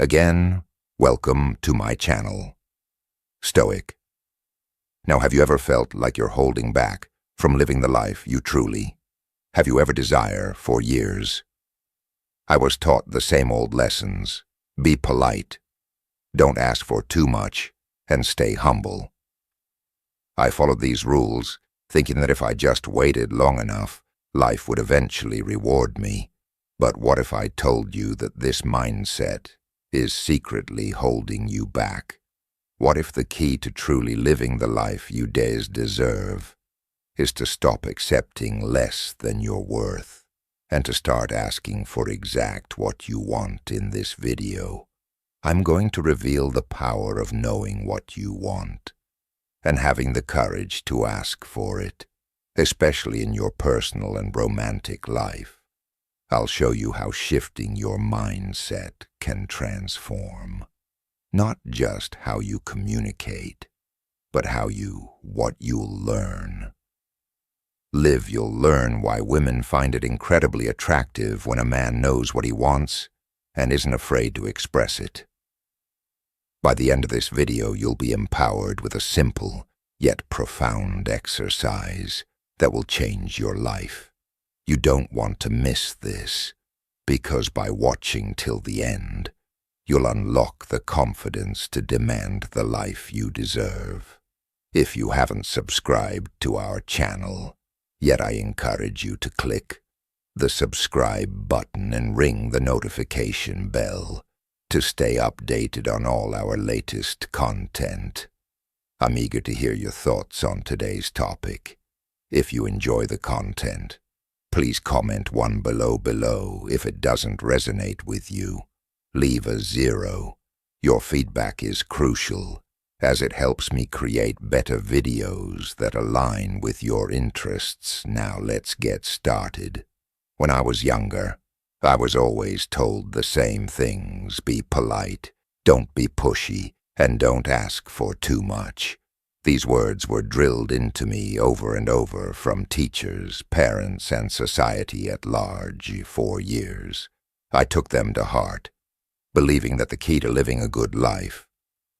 Again, welcome to my channel, Stoic. Now, have you ever felt like you're holding back from living the life you truly have you ever desired for years? I was taught the same old lessons. Be polite, don't ask for too much, and stay humble. I followed these rules, thinking that if I just waited long enough, life would eventually reward me. But what if I told you that this mindset is secretly holding you back? What if the key to truly living the life you deserve is to stop accepting less than you're worth and to start asking for exact what you want? In this video, I'm going to reveal the power of knowing what you want and having the courage to ask for it, especially in your personal and romantic life. I'll show you how shifting your mindset can transform not just how you communicate, but what you'll learn. You'll learn why women find it incredibly attractive when a man knows what he wants and isn't afraid to express it. By the end of this video, you'll be empowered with a simple yet profound exercise that will change your life. You don't want to miss this, because by watching till the end, you'll unlock the confidence to demand the life you deserve. If you haven't subscribed to our channel yet, I encourage you to click the subscribe button and ring the notification bell to stay updated on all our latest content. I'm eager to hear your thoughts on today's topic. If you enjoy the content, please comment 1 below. If it doesn't resonate with you, leave a 0. Your feedback is crucial, as it helps me create better videos that align with your interests. Now let's get started. When I was younger, I was always told the same things. Be polite, don't be pushy, and don't ask for too much. These words were drilled into me over and over from teachers, parents, and society at large for years. I took them to heart, believing that the key to living a good life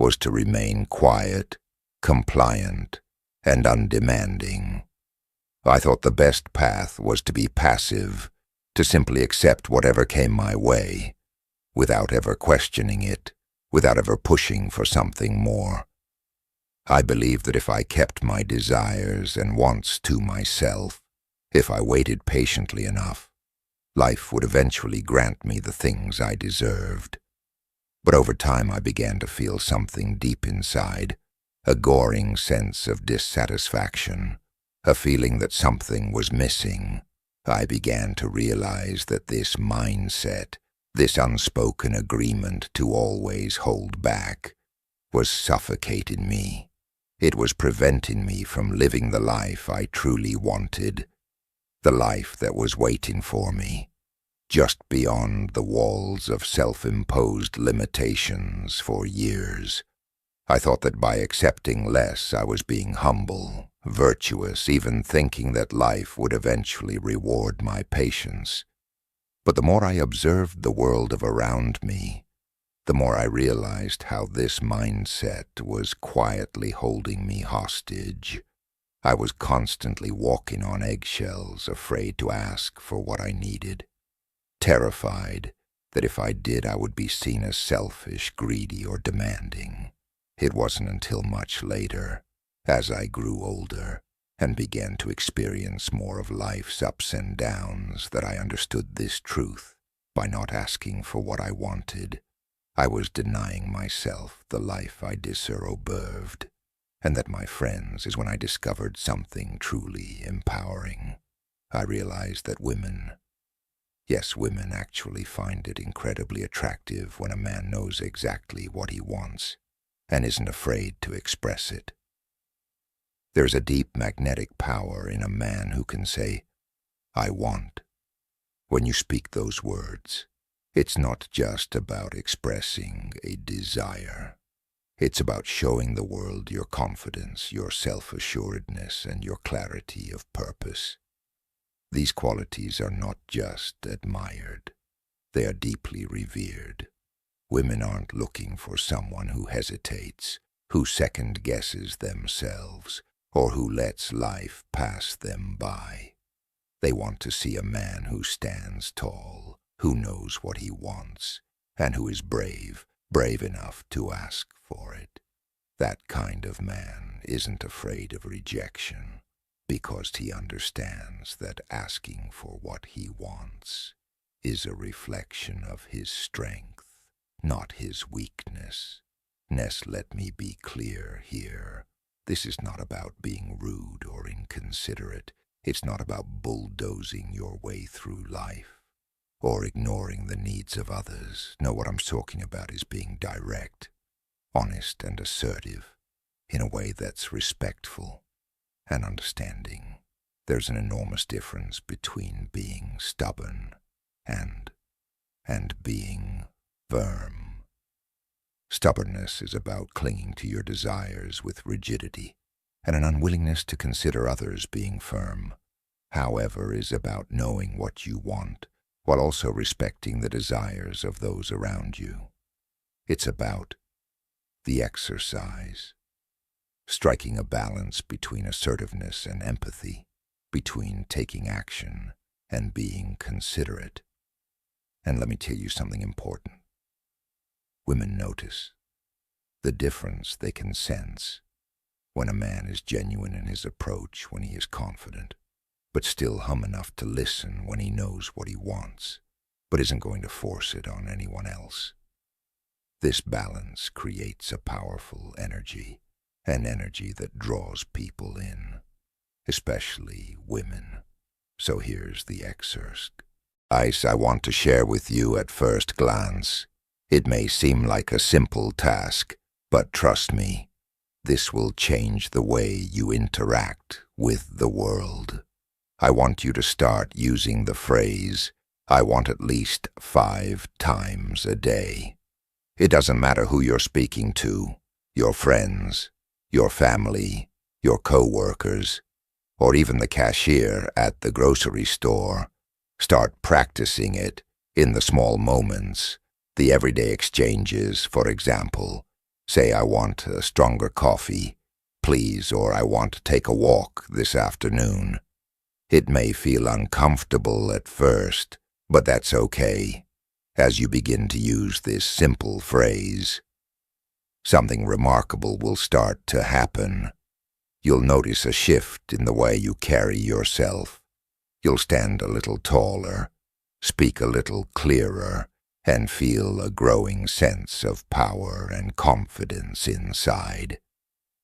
was to remain quiet, compliant, and undemanding. I thought the best path was to be passive, to simply accept whatever came my way, without ever questioning it, without ever pushing for something more. I believed that if I kept my desires and wants to myself, if I waited patiently enough, life would eventually grant me the things I deserved. But over time I began to feel something deep inside, a goring sense of dissatisfaction, a feeling that something was missing. I began to realize that this mindset, this unspoken agreement to always hold back, was suffocating me. It was preventing me from living the life I truly wanted, the life that was waiting for me, just beyond the walls of self-imposed limitations. For years, I thought that by accepting less, I was being humble, virtuous, even thinking that life would eventually reward my patience. But the more I observed the world around me, the more I realized how this mindset was quietly holding me hostage. I was constantly walking on eggshells, afraid to ask for what I needed, terrified that if I did, I would be seen as selfish, greedy, or demanding. It wasn't until much later, as I grew older and began to experience more of life's ups and downs, that I understood this truth. By not asking for what I wanted, I was denying myself the life I deserved, and that, my friends, is when I discovered something truly empowering. I realized that women actually find it incredibly attractive when a man knows exactly what he wants and isn't afraid to express it. There's a deep magnetic power in a man who can say, "I want." When you speak those words, it's not just about expressing a desire. It's about showing the world your confidence, your self-assuredness, and your clarity of purpose. These qualities are not just admired, they are deeply revered. Women aren't looking for someone who hesitates, who second-guesses themselves, or who lets life pass them by. They want to see a man who stands tall, who knows what he wants, and who is brave enough to ask for it. That kind of man isn't afraid of rejection, because he understands that asking for what he wants is a reflection of his strength, not his weakness. Let me be clear here. This is not about being rude or inconsiderate. It's not about bulldozing your way through life or ignoring the needs of others. No, what I'm talking about is being direct, honest and assertive in a way that's respectful and understanding. There's an enormous difference between being stubborn and being firm. Stubbornness is about clinging to your desires with rigidity, and an unwillingness to consider others being firm, however, is about knowing what you want while also respecting the desires of those around you. It's about the exercise, striking a balance between assertiveness and empathy, between taking action and being considerate. And let me tell you something important. Women notice the difference they can sense when a man is genuine in his approach, when he is confident, but still hum enough to listen when he knows what he wants, but isn't going to force it on anyone else. This balance creates a powerful energy, an energy that draws people in, especially women. So here's the excerpt. I want to share with you at first glance. It may seem like a simple task, but trust me, this will change the way you interact with the world. I want you to start using the phrase, I want at least 5 times a day. It doesn't matter who you're speaking to, your friends, your family, your co-workers, or even the cashier at the grocery store. Start practicing it in the small moments, the everyday exchanges. For example, say, I want a stronger coffee, please, or I want to take a walk this afternoon. It may feel uncomfortable at first, but that's okay. As you begin to use this simple phrase, something remarkable will start to happen. You'll notice a shift in the way you carry yourself. You'll stand a little taller, speak a little clearer, and feel a growing sense of power and confidence inside.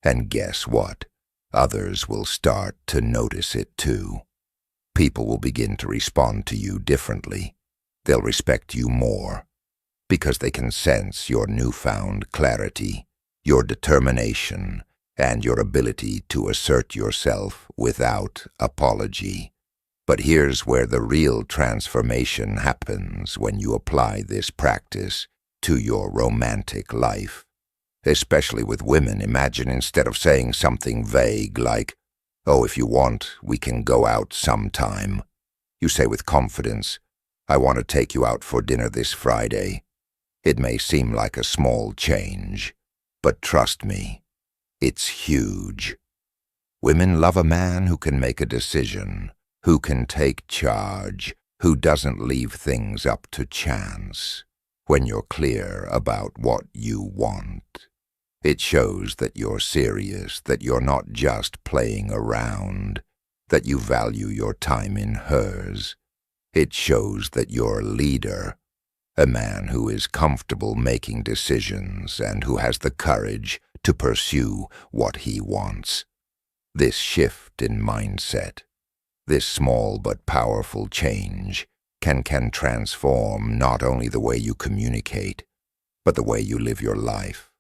And guess what? Others will start to notice it too. People will begin to respond to you differently. They'll respect you more, because they can sense your newfound clarity, your determination, and your ability to assert yourself without apology. But here's where the real transformation happens when you apply this practice to your romantic life. Especially with women, imagine instead of saying something vague like, oh, if you want, we can go out sometime, you say with confidence, I want to take you out for dinner this Friday. It may seem like a small change, but trust me, it's huge. Women love a man who can make a decision, who can take charge, who doesn't leave things up to chance. When you're clear about what you want, it shows that you're serious, that you're not just playing around, that you value your time in hers. It shows that you're a leader, a man who is comfortable making decisions and who has the courage to pursue what he wants. This shift in mindset, this small but powerful change, can transform not only the way you communicate, but the way you live your life.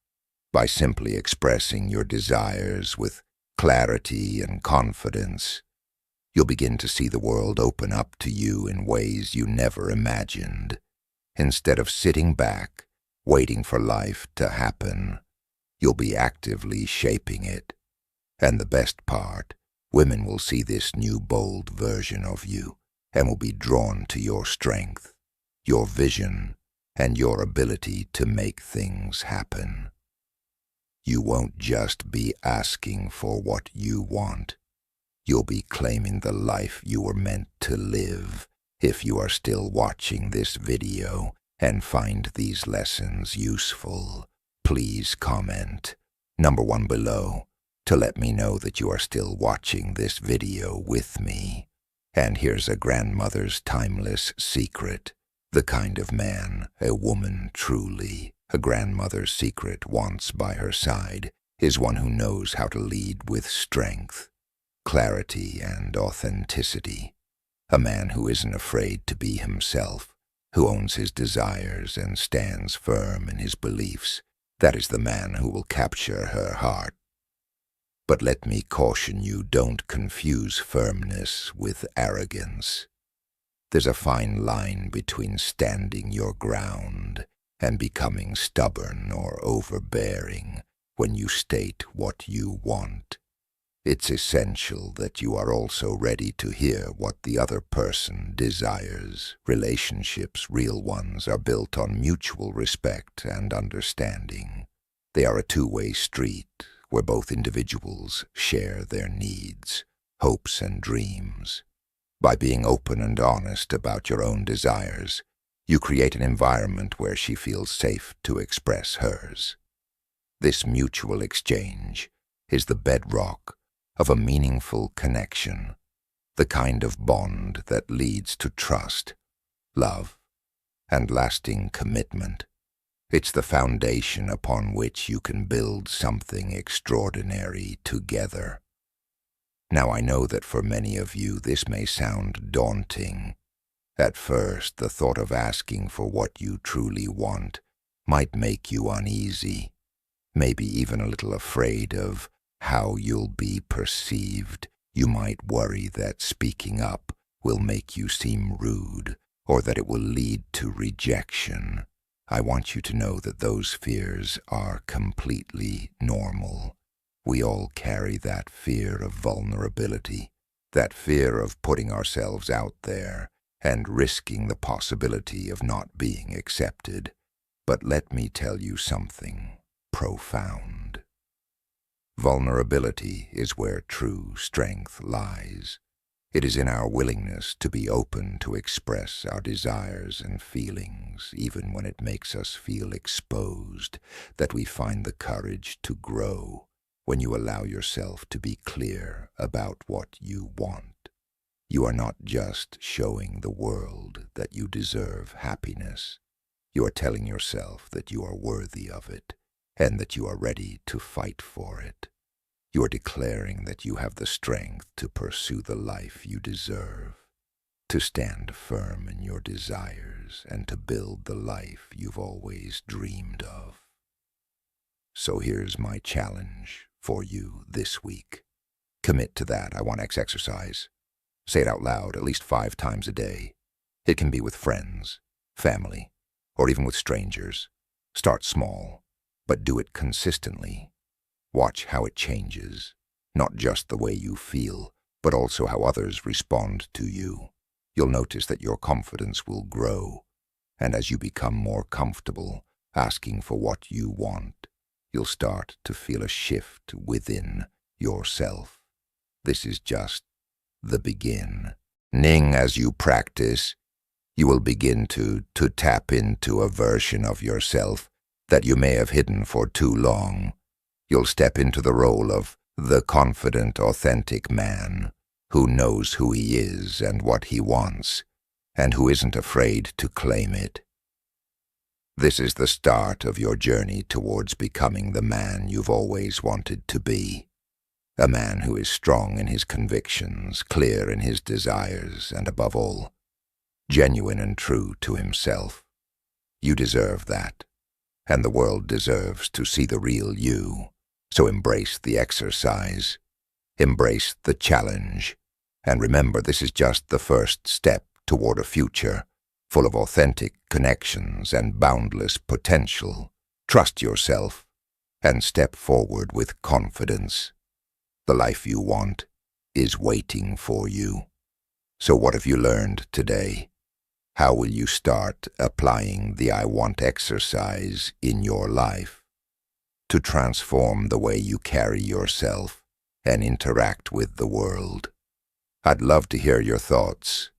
By simply expressing your desires with clarity and confidence, you'll begin to see the world open up to you in ways you never imagined. Instead of sitting back, waiting for life to happen, you'll be actively shaping it. And the best part, women will see this new bold version of you and will be drawn to your strength, your vision, and your ability to make things happen. You won't just be asking for what you want. You'll be claiming the life you were meant to live. If you are still watching this video and find these lessons useful, please comment #1 below to let me know that you are still watching this video with me. And here's a grandmother's timeless secret, the kind of man a woman truly, a grandmother's secret wants by her side, is one who knows how to lead with strength, clarity, and authenticity. A man who isn't afraid to be himself, who owns his desires and stands firm in his beliefs. That is the man who will capture her heart. But let me caution you, don't confuse firmness with arrogance. There's a fine line between standing your ground and becoming stubborn or overbearing when you state what you want. It's essential that you are also ready to hear what the other person desires. Relationships, real ones, are built on mutual respect and understanding. They are a two-way street where both individuals share their needs, hopes, and dreams. By being open and honest about your own desires, you create an environment where she feels safe to express hers. This mutual exchange is the bedrock of a meaningful connection, the kind of bond that leads to trust, love, and lasting commitment. It's the foundation upon which you can build something extraordinary together. Now, I know that for many of you this may sound daunting. At first, the thought of asking for what you truly want might make you uneasy, maybe even a little afraid of how you'll be perceived. You might worry that speaking up will make you seem rude, or that it will lead to rejection. I want you to know that those fears are completely normal. We all carry that fear of vulnerability, that fear of putting ourselves out there and risking the possibility of not being accepted. But let me tell you something profound. Vulnerability is where true strength lies. It is in our willingness to be open to express our desires and feelings, even when it makes us feel exposed, that we find the courage to grow. When you allow yourself to be clear about what you want, you are not just showing the world that you deserve happiness. You are telling yourself that you are worthy of it and that you are ready to fight for it. You are declaring that you have the strength to pursue the life you deserve, to stand firm in your desires, and to build the life you've always dreamed of. So here's my challenge for you this week. Commit to that I want X exercise. Say it out loud at least 5 times a day. It can be with friends, family, or even with strangers. Start small, but do it consistently. Watch how it changes, not just the way you feel, but also how others respond to you. You'll notice that your confidence will grow, and as you become more comfortable asking for what you want, you'll start to feel a shift within yourself. This is just the beginning. As you practice, you will begin to tap into a version of yourself that you may have hidden for too long. You'll step into the role of the confident, authentic man who knows who he is and what he wants, and who isn't afraid to claim it. This is the start of your journey towards becoming the man you've always wanted to be. A man who is strong in his convictions, clear in his desires, and above all, genuine and true to himself. You deserve that, and the world deserves to see the real you. So embrace the exercise, embrace the challenge, and remember, this is just the first step toward a future full of authentic connections and boundless potential. Trust yourself and step forward with confidence. The life you want is waiting for you. So what have you learned today? How will you start applying the I Want exercise in your life to transform the way you carry yourself and interact with the world? I'd love to hear your thoughts.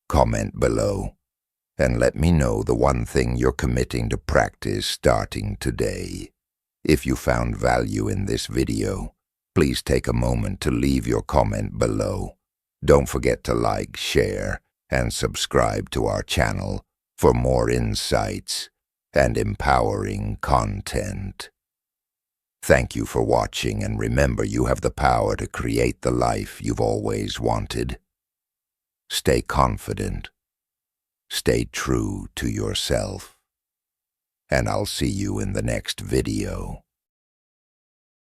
Comment below and let me know the one thing you're committing to practice starting today. If you found value in this video, please take a moment to leave your comment below. Don't forget to like, share, and subscribe to our channel for more insights and empowering content. Thank you for watching, and remember, you have the power to create the life you've always wanted. Stay confident, stay true to yourself, and I'll see you in the next video.